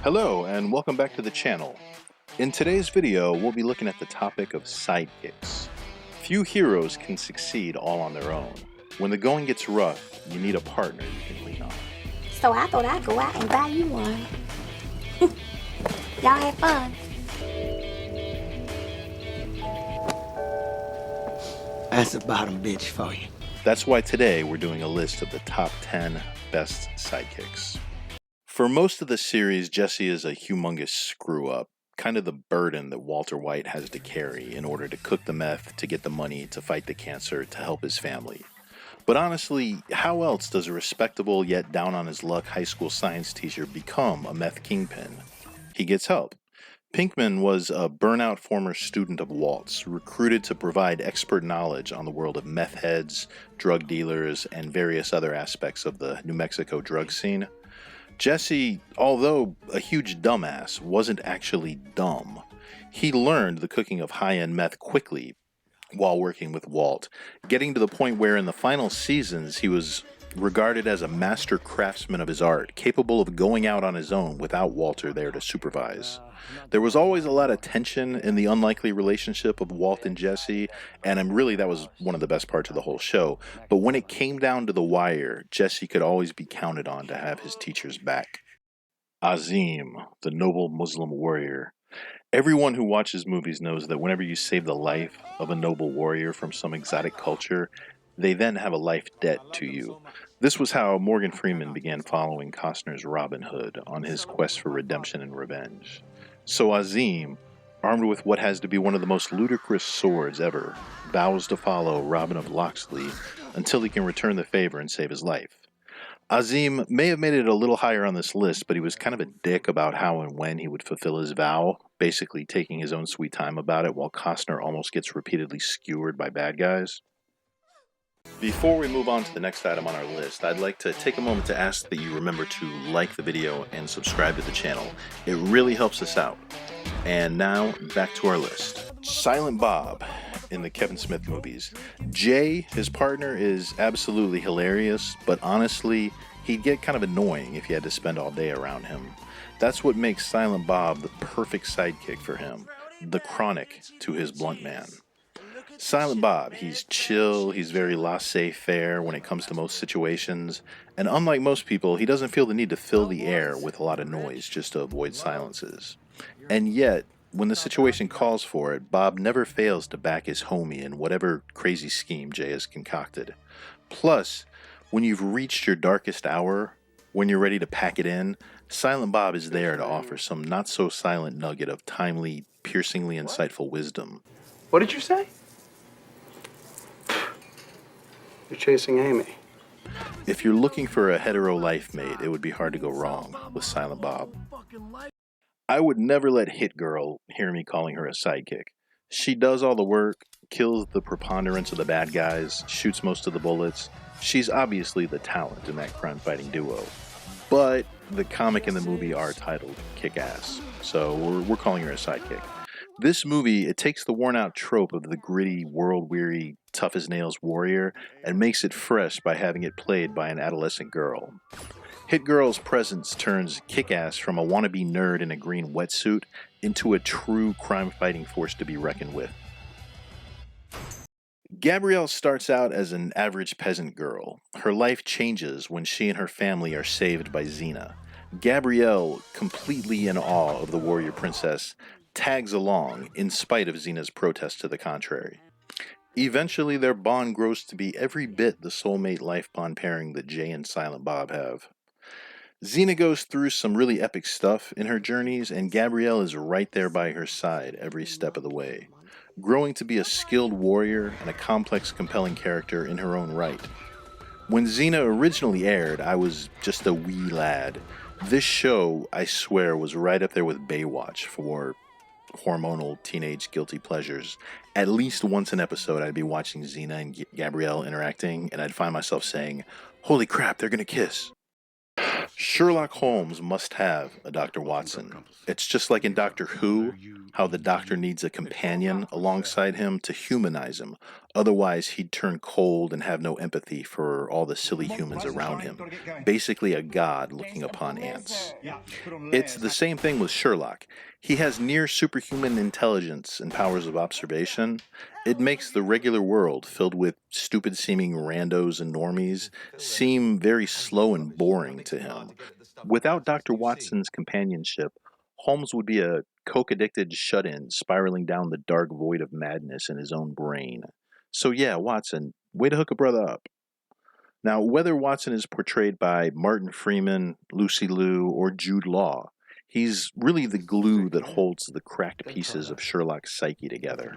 Hello and welcome back to the channel. In today's video, we'll be looking at the topic of sidekicks. Few heroes can succeed all on their own. When the going gets rough, you need a partner you can lean on. So I thought I'd go out and buy you one. Y'all have fun. That's a bottom bitch for you. That's why today we're doing a list of the top 10 best sidekicks. For most of the series, Jesse is a humongous screw-up, kind of the burden that Walter White has to carry in order to cook the meth, to get the money, to fight the cancer, to help his family. But honestly, how else does a respectable yet down-on-his-luck high school science teacher become a meth kingpin? He gets help. Pinkman was a burnout former student of Walt's, recruited to provide expert knowledge on the world of meth heads, drug dealers, and various other aspects of the New Mexico drug scene. Jesse, although a huge dumbass, wasn't actually dumb. He learned the cooking of high-end meth quickly while working with Walt, getting to the point where in the final seasons he was regarded as a master craftsman of his art, capable of going out on his own without Walter there to supervise. There was always a lot of tension in the unlikely relationship of Walt and Jesse, and that was one of the best parts of the whole show. But when it came down to the wire, Jesse could always be counted on to have his teacher's back. Azim, the noble Muslim warrior. Everyone who watches movies knows that whenever you save the life of a noble warrior from some exotic culture, they then have a life debt to you. This was how Morgan Freeman began following Costner's Robin Hood on his quest for redemption and revenge. So Azim, armed with what has to be one of the most ludicrous swords ever, vows to follow Robin of Locksley until he can return the favor and save his life. Azim may have made it a little higher on this list, but he was kind of a dick about how and when he would fulfill his vow, basically taking his own sweet time about it while Costner almost gets repeatedly skewered by bad guys. Before we move on to the next item on our list, I'd like to take a moment to ask that you remember to like the video and subscribe to the channel. It really helps us out. And now, back to our list. Silent Bob in the Kevin Smith movies. Jay, his partner, is absolutely hilarious, but honestly, he'd get kind of annoying if you had to spend all day around him. That's what makes Silent Bob the perfect sidekick for him, the chronic to his blunt man. Silent Bob, he's chill, he's very laissez-faire when it comes to most situations, and unlike most people, he doesn't feel the need to fill the air with a lot of noise just to avoid silences. And yet, when the situation calls for it, Bob never fails to back his homie in whatever crazy scheme Jay has concocted. Plus, when you've reached your darkest hour, when you're ready to pack it in, Silent Bob is there to offer some not-so-silent nugget of timely, piercingly insightful wisdom. What did you say? You're chasing Amy. If you're looking for a hetero life mate, it would be hard to go wrong with Silent Bob. I would never let Hit Girl hear me calling her a sidekick. She does all the work, kills the preponderance of the bad guys, shoots most of the bullets. She's obviously the talent in that crime-fighting duo. But the comic and the movie are titled Kick-Ass, so we're calling her a sidekick. This movie, it takes the worn-out trope of the gritty, world-weary, tough-as-nails warrior and makes it fresh by having it played by an adolescent girl. Hit Girl's presence turns Kick-Ass from a wannabe nerd in a green wetsuit into a true crime-fighting force to be reckoned with. Gabrielle starts out as an average peasant girl. Her life changes when she and her family are saved by Xena. Gabrielle, completely in awe of the warrior princess, tags along in spite of Xena's protest to the contrary. Eventually, their bond grows to be every bit the soulmate life bond pairing that Jay and Silent Bob have. Xena goes through some really epic stuff in her journeys, and Gabrielle is right there by her side every step of the way, growing to be a skilled warrior and a complex, compelling character in her own right. When Xena originally aired, I was just a wee lad. This show, I swear, was right up there with Baywatch for hormonal teenage guilty pleasures. At least once an episode, I'd be watching Xena and Gabrielle interacting, and I'd find myself saying, "Holy crap, they're gonna kiss." Sherlock Holmes must have a Dr. Watson. It's just like in Doctor Who, how the doctor needs a companion alongside him to humanize him, Otherwise, he'd turn cold and have no empathy for all the silly humans around him. Basically a god looking upon ants. It's the same thing with Sherlock. He has near superhuman intelligence and powers of observation. It makes the regular world, filled with stupid-seeming randos and normies, seem very slow and boring to him. Without Dr. Watson's companionship, Holmes would be a coke-addicted shut-in spiraling down the dark void of madness in his own brain. So yeah, Watson, way to hook a brother up. Now, whether Watson is portrayed by Martin Freeman, Lucy Liu, or Jude Law, he's really the glue that holds the cracked pieces of Sherlock's psyche together.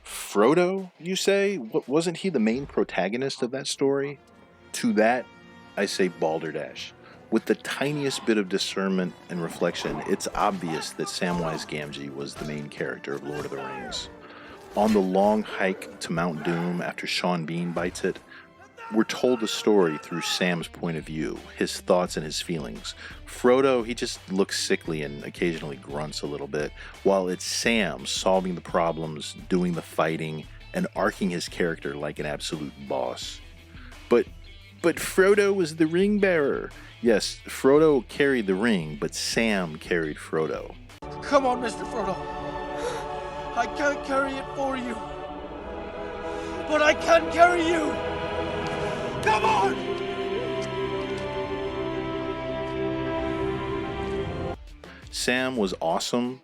Frodo, you say? Wasn't he the main protagonist of that story? To that, I say balderdash. With the tiniest bit of discernment and reflection, it's obvious that Samwise Gamgee was the main character of Lord of the Rings. On the long hike to Mount Doom after Sean Bean bites it, we're told the story through Sam's point of view, his thoughts and his feelings. Frodo, he just looks sickly and occasionally grunts a little bit, while it's Sam solving the problems, doing the fighting, and arcing his character like an absolute boss. But Frodo was the ring bearer. Yes, Frodo carried the ring, but Sam carried Frodo. Come on, Mr. Frodo. I can't carry it for you, but I can carry you. Come on! Sam was awesome.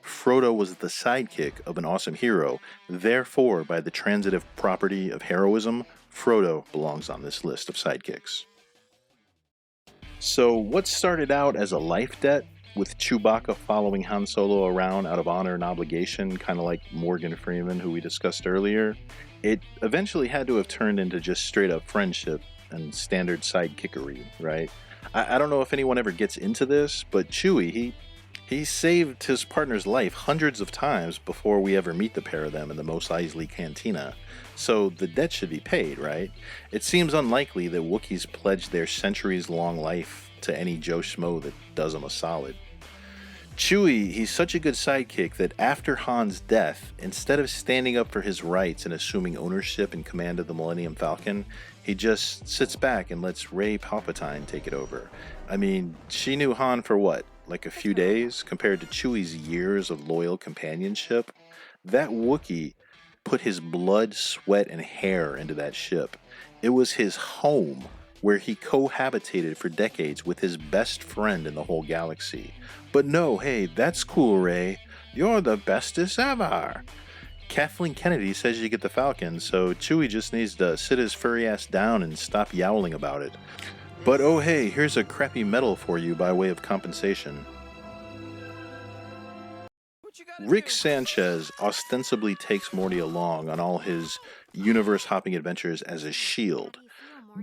Frodo was the sidekick of an awesome hero. Therefore, by the transitive property of heroism, Frodo belongs on this list of sidekicks. So, what started out as a life debt, with Chewbacca following Han Solo around out of honor and obligation, kind of like Morgan Freeman, who we discussed earlier, it eventually had to have turned into just straight up friendship and standard sidekickery, right? I don't know if anyone ever gets into this, but Chewie, he saved his partner's life hundreds of times before we ever meet the pair of them in the Mos Eisley Cantina. So the debt should be paid, right? It seems unlikely that Wookiees pledge their centuries-long life to any Joe Schmo that does them a solid. Chewie, he's such a good sidekick that after Han's death, instead of standing up for his rights and assuming ownership and command of the Millennium Falcon, he just sits back and lets Rey Palpatine take it over. I mean, she knew Han for what, like a few days, compared to Chewie's years of loyal companionship? That Wookiee put his blood, sweat, and hair into that ship. It was his home, where he cohabitated for decades with his best friend in the whole galaxy. But no, hey, that's cool, Rey. You're the bestest ever. Kathleen Kennedy says you get the Falcon, so Chewie just needs to sit his furry ass down and stop yowling about it. But oh hey, here's a crappy medal for you by way of compensation. Rick Sanchez ostensibly takes Morty along on all his universe-hopping adventures as a shield.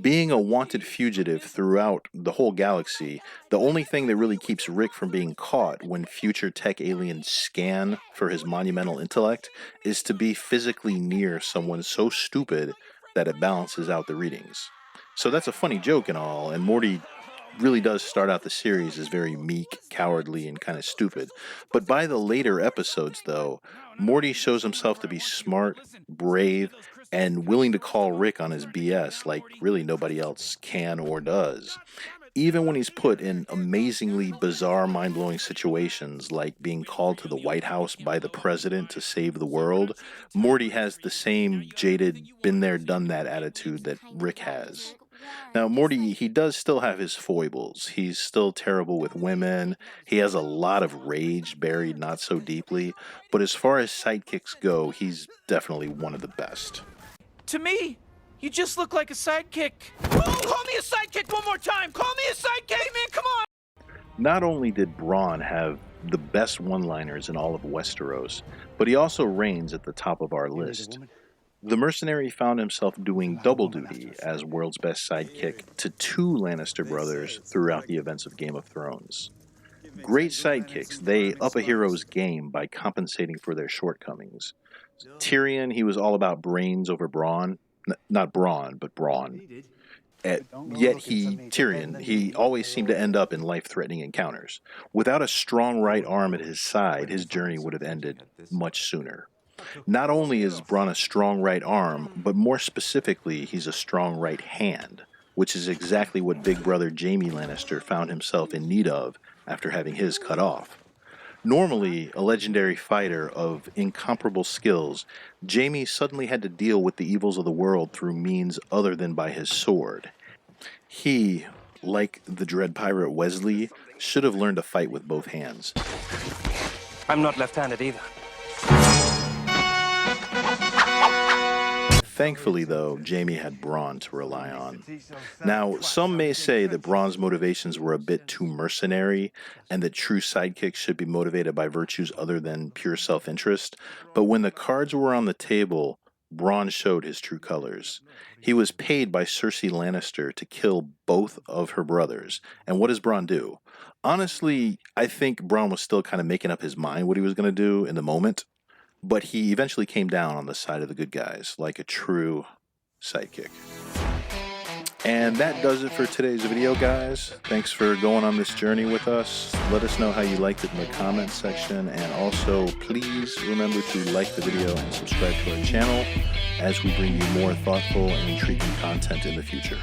Being a wanted fugitive throughout the whole galaxy, the only thing that really keeps Rick from being caught when future tech aliens scan for his monumental intellect is to be physically near someone so stupid that it balances out the readings. So that's a funny joke and all, and Morty really does start out the series as very meek, cowardly, and kind of stupid. But by the later episodes, though, Morty shows himself to be smart, brave, and willing to call Rick on his BS like really nobody else can or does. Even when he's put in amazingly bizarre, mind-blowing situations like being called to the White House by the president to save the world, Morty has the same jaded, been-there-done-that attitude that Rick has. Now, Morty, he does still have his foibles. He's still terrible with women. He has a lot of rage buried not so deeply. But as far as sidekicks go, he's definitely one of the best. To me, you just look like a sidekick. Oh, call me a sidekick one more time! Call me a sidekick, man, come on! Not only did Bronn have the best one-liners in all of Westeros, but he also reigns at the top of our list. The mercenary found himself doing double duty as world's best sidekick to two Lannister brothers throughout the events of Game of Thrones. Great sidekicks, they up a hero's game by compensating for their shortcomings. Tyrion, he was all about brains over brawn. Not brawn, but brawn. Yet Tyrion, he always seemed to end up in life-threatening encounters. Without a strong right arm at his side, his journey would have ended much sooner. Not only is Bronn a strong right arm, but more specifically, he's a strong right hand, which is exactly what big brother Jaime Lannister found himself in need of after having his cut off. Normally, a legendary fighter of incomparable skills, Jaime suddenly had to deal with the evils of the world through means other than by his sword. He, like the dread pirate Wesley, should have learned to fight with both hands. I'm not left-handed either. Thankfully, though, Jaime had Bronn to rely on. Now, some may say that Bronn's motivations were a bit too mercenary and that true sidekicks should be motivated by virtues other than pure self-interest, but when the cards were on the table, Bronn showed his true colors. He was paid by Cersei Lannister to kill both of her brothers, and what does Bronn do? Honestly, I think Bronn was still kind of making up his mind what he was going to do in the moment. But he eventually came down on the side of the good guys, like a true sidekick. And that does it for today's video, guys. Thanks for going on this journey with us. Let us know how you liked it in the comments section. And also, please remember to like the video and subscribe to our channel as we bring you more thoughtful and intriguing content in the future.